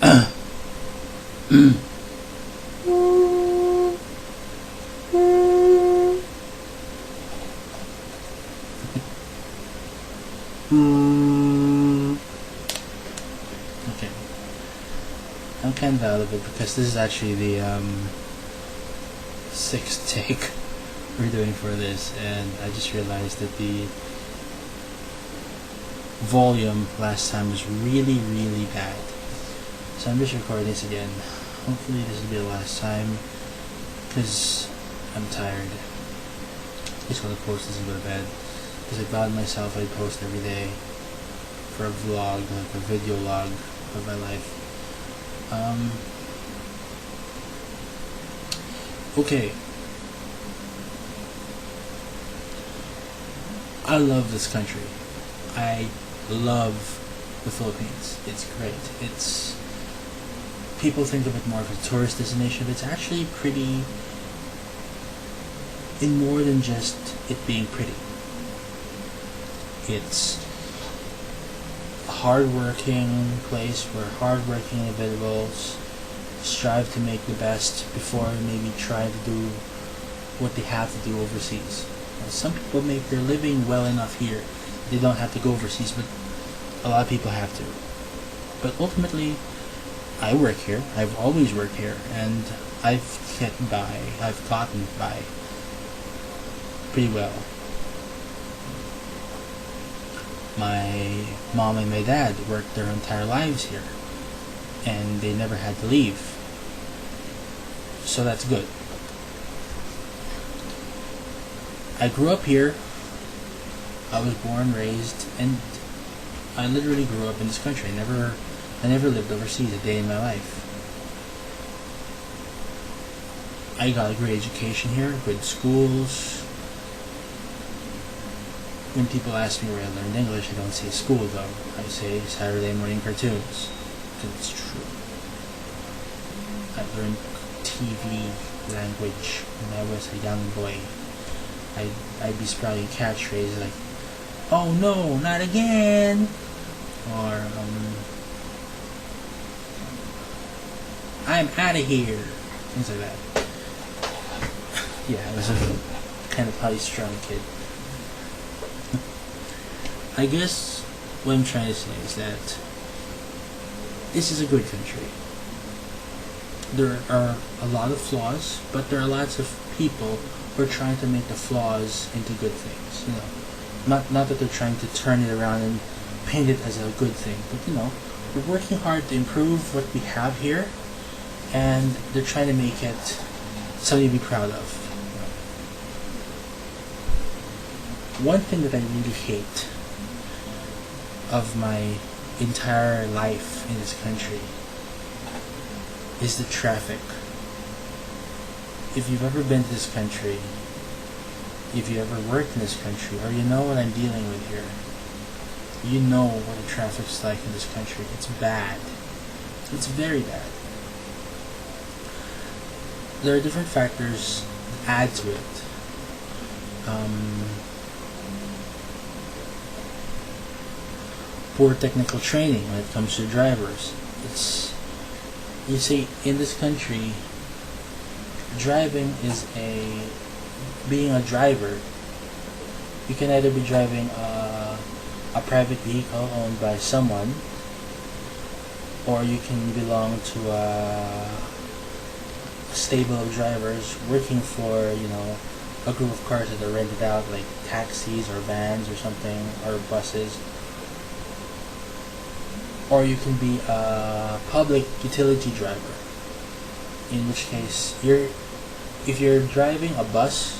Okay, I'm kind of out of it because this is actually the sixth take we're doing for this, and I just realized that the volume last time was really bad. So I'm just recording this again. Hopefully this will be the last time, because I'm tired. I just want to post this and go to bed, because I vowed myself I'd post every day for a vlog, like a video log of my life. Okay. I love this country. I love the Philippines. It's great. It's, people think of it more of a tourist destination, but it's actually pretty in more than just it being pretty. It's a hard-working place where hard-working individuals strive to make the best before maybe trying to do what they have to do overseas. Some people make their living well enough here, they don't have to go overseas, but a lot of people have to. But ultimately, I work here, I've always worked here, and I've gotten by pretty well. My mom and my dad worked their entire lives here, and they never had to leave. So that's good. I grew up here. I was born, raised, and I literally grew up in this country. I never lived overseas a day in my life. I got a great education here, good schools. When people ask me where I learned English, I don't say school though. I say Saturday morning cartoons. Because it's true. I learned TV language when I was a young boy. I'd be sprouting catchphrases like, "Oh no, not again!" Or, "I'm out of here!" Things like that. Yeah, I was a kind of high-strung kid. I guess what I'm trying to say is that this is a good country. There are a lot of flaws, but there are lots of people who are trying to make the flaws into good things. You know, not that they're trying to turn it around and paint it as a good thing, but you know, we're working hard to improve what we have here, and they're trying to make it something to be proud of. One thing that I really hate of my entire life in this country is the traffic. If you've ever been to this country, if you ever worked in this country, or you know what I'm dealing with here, you know what the traffic's like in this country. It's bad. It's very bad. There are different factors that add to it. Poor technical training when it comes to drivers. You see, in this country, driving is being a driver. You can either be driving a private vehicle owned by someone, or you can belong to a stable of drivers working for, you know, a group of cars that are rented out, like taxis or vans or something, or buses. Or you can be a public utility driver, in which case if you're driving a bus,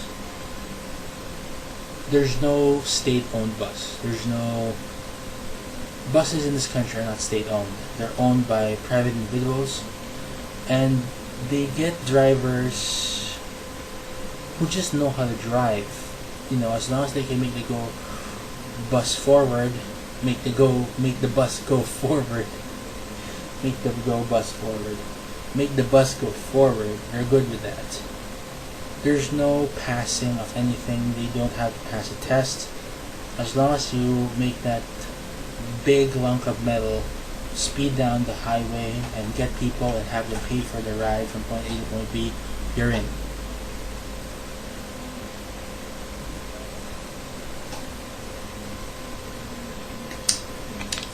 there's no state-owned bus. There's no buses in this country are not state-owned. They're owned by private individuals, and they get drivers who just know how to drive. You know, as long as they can make the bus forward, make the bus go forward, make the bus go forward. They're good with that. There's no passing of anything. They don't have to pass a test. As long as you make that big lunk of metal speed down the highway and get people and have them pay for the ride from point A to point B, you're in.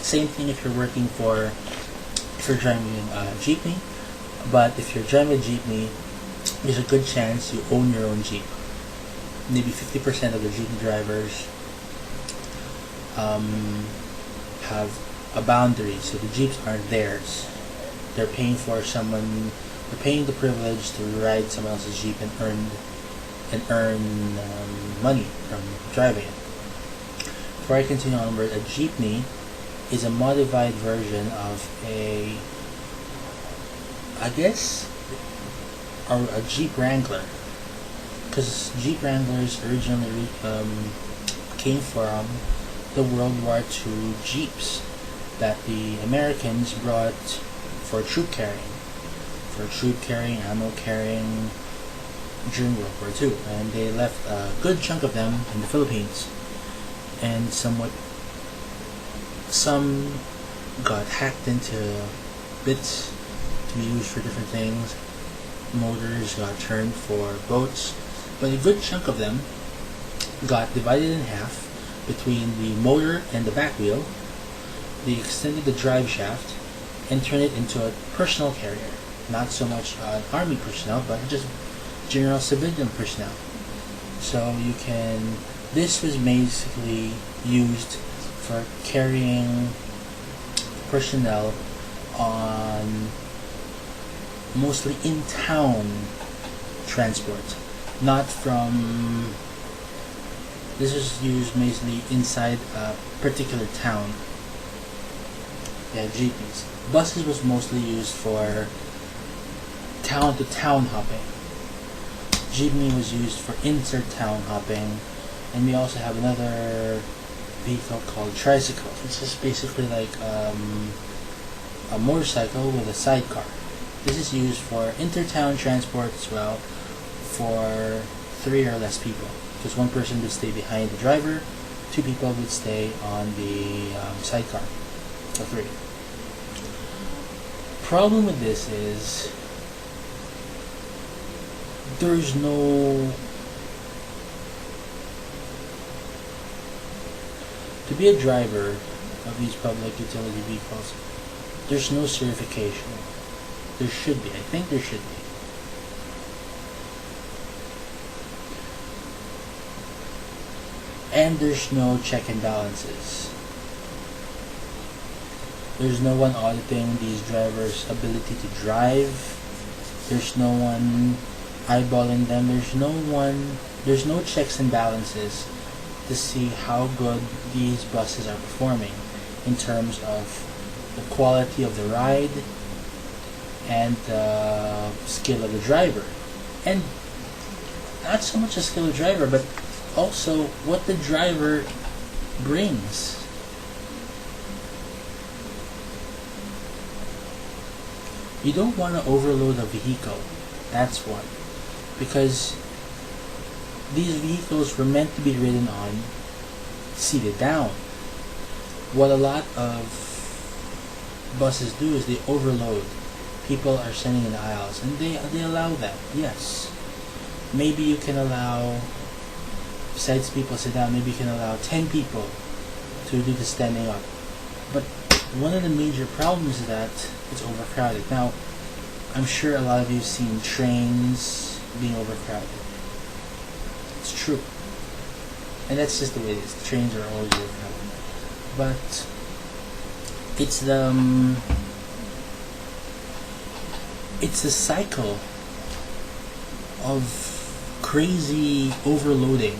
Same thing if you're if you're driving a jeepney, but if you're driving a jeepney, there's a good chance you own your own Jeep. Maybe 50% of the jeepney drivers have a boundary, so the Jeeps aren't theirs. They're paying the privilege to ride someone else's Jeep and earn money from driving it. Before I continue onward, a jeepney is a modified version of a Jeep Wrangler, because Jeep Wranglers originally came from the World War II Jeeps that the Americans brought for troop carrying, ammo carrying during World War II, and they left a good chunk of them in the Philippines, and some got hacked into bits to be used for different things. Motors got turned for boats, but a good chunk of them got divided in half between the motor and the back wheel. They extended the drive shaft and turned it into a personal carrier. Not so much army personnel, but just general civilian personnel. So this was basically used for carrying personnel on mostly in-town transport, this is used mainly inside a particular town. Jeepneys. Buses was mostly used for town-to-town hopping. Jeepney was used for inter-town hopping, and we also have another vehicle called tricycle, which is basically like a motorcycle with a sidecar. This is used for inter-town transport as well, for 3 or less people, because one person would stay behind the driver, 2 people would stay on the sidecar, or 3. Problem with this is to be a driver of these public utility vehicles, there's no certification. There should be. I think there should be. And there's no check and balances. There's no one auditing these drivers' ability to drive. There's no one eyeballing them. There's no checks and balances to see how good these buses are performing in terms of the quality of the ride and the skill of the driver. And not so much the skill of the driver, but also what the driver brings. You don't want to overload a vehicle. That's one. Because these vehicles were meant to be ridden on seated down. What a lot of buses do is they overload. People are standing in the aisles, and they allow that. Yes. Maybe you can allow, besides people sit down, maybe you can allow 10 people to do the standing up. But one of the major problems is that it's overcrowded. Now, I'm sure a lot of you have seen trains being overcrowded. It's true. And that's just the way it is. The trains are always overcrowded. But it's the cycle of crazy overloading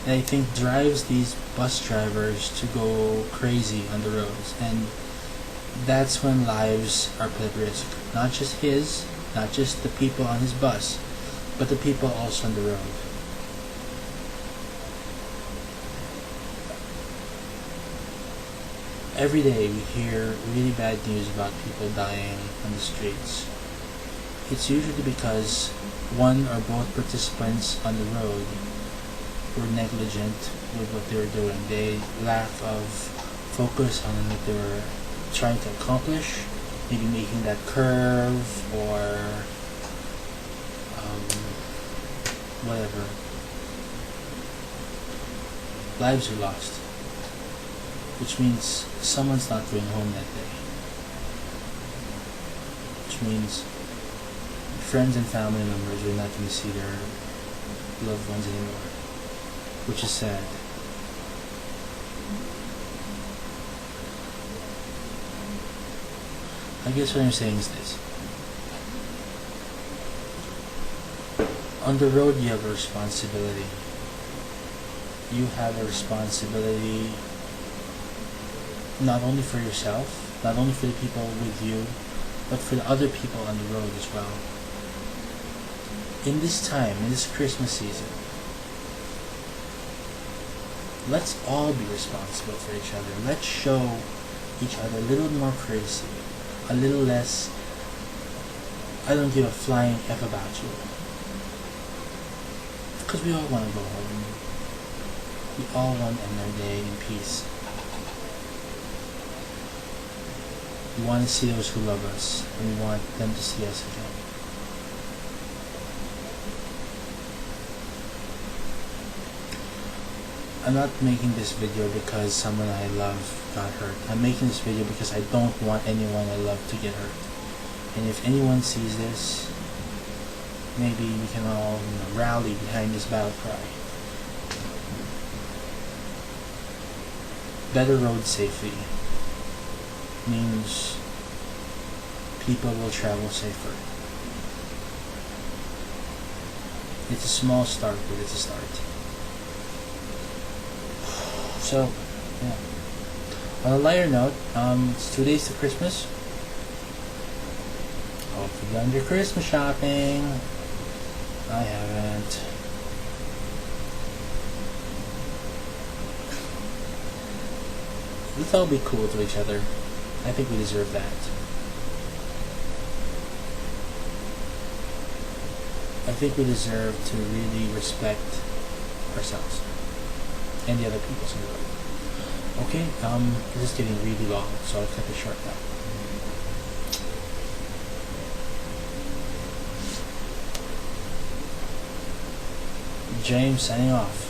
that I think drives these bus drivers to go crazy on the roads, and that's when lives are put at risk. Not just the people on his bus, but the people also on the road. Every day we hear really bad news about people dying on the streets. It's usually because one or both participants on the road were negligent with what they were doing. They lack of focus on what they were trying to accomplish, maybe making that curve or whatever. Lives are lost, which means someone's not going home that day, which means friends and family members are not going to see their loved ones anymore, which is sad. I guess what I'm saying is this. On the road you have a responsibility. You have a responsibility not only for yourself, not only for the people with you, but for the other people on the road as well. In this time, in this Christmas season, let's all be responsible for each other. Let's show each other a little more courtesy, a little less, I don't give a flying F about you. Because we all want to go home. We all want to end our day in peace. We want to see those who love us, and we want them to see us again. I'm not making this video because someone I love got hurt. I'm making this video because I don't want anyone I love to get hurt. And if anyone sees this, maybe we can all rally behind this battle cry. Better road safety means people will travel safer. It's a small start, but it's a start. So, yeah. On a lighter note, it's 2 days to Christmas. Hope you've done your Christmas shopping. I haven't. Let's all be cool to each other. I think we deserve that. I think we deserve to really respect ourselves and the other people in the road. Okay, this is getting really long, so I'll cut it short now. James signing off.